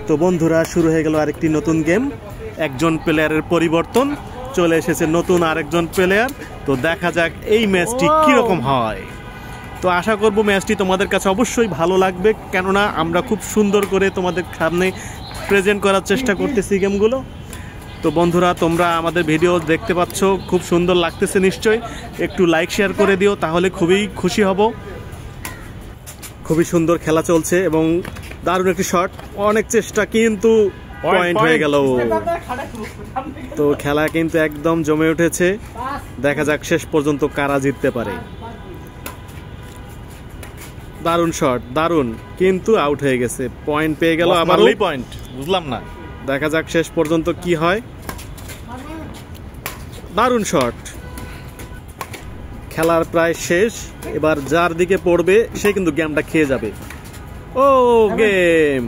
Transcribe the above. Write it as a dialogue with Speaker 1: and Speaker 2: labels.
Speaker 1: তো বন্ধুরা, শুরু হয়ে গেল আরেকটি নতুন গেম। একজন প্লেয়ারের পরিবর্তন, চলে এসেছে নতুন আরেকজন প্লেয়ার। তো দেখা যাক এই ম্যাচটি কীরকম হয়। তো আশা করব ম্যাচটি তোমাদের কাছে অবশ্যই ভালো লাগবে, কেননা আমরা খুব সুন্দর করে তোমাদের সামনে প্রেজেন্ট করার চেষ্টা করতেছি গেমগুলো। তো বন্ধুরা, তোমরা আমাদের ভিডিও দেখতে পাচ্ছ, খুব সুন্দর লাগতেছে নিশ্চয়ই। একটু লাইক শেয়ার করে দিও, তাহলে খুবই খুশি হব। খুবই সুন্দর খেলা চলছে এবং দারুণ একটি শট, অনেক চেষ্টা, কিন্তু পয়েন্ট হয়ে গেল। তো খেলা কিন্তু একদম জমে উঠেছে, দেখা যাক শেষ পর্যন্ত কারা জিততে পারে। দারুণ শট, দারুণ, কিন্তু আউট হয়ে গেছে, পয়েন্ট পেয়ে গেল আবার।
Speaker 2: পয়েন্ট বুঝলাম না,
Speaker 1: দেখা যাক শেষ পর্যন্ত কি হয়। দারুণ শট, খেলার প্রায় শেষ, এবার যার দিকে পড়বে সে কিন্তু গেমটা খেয়ে যাবে। ও গেম।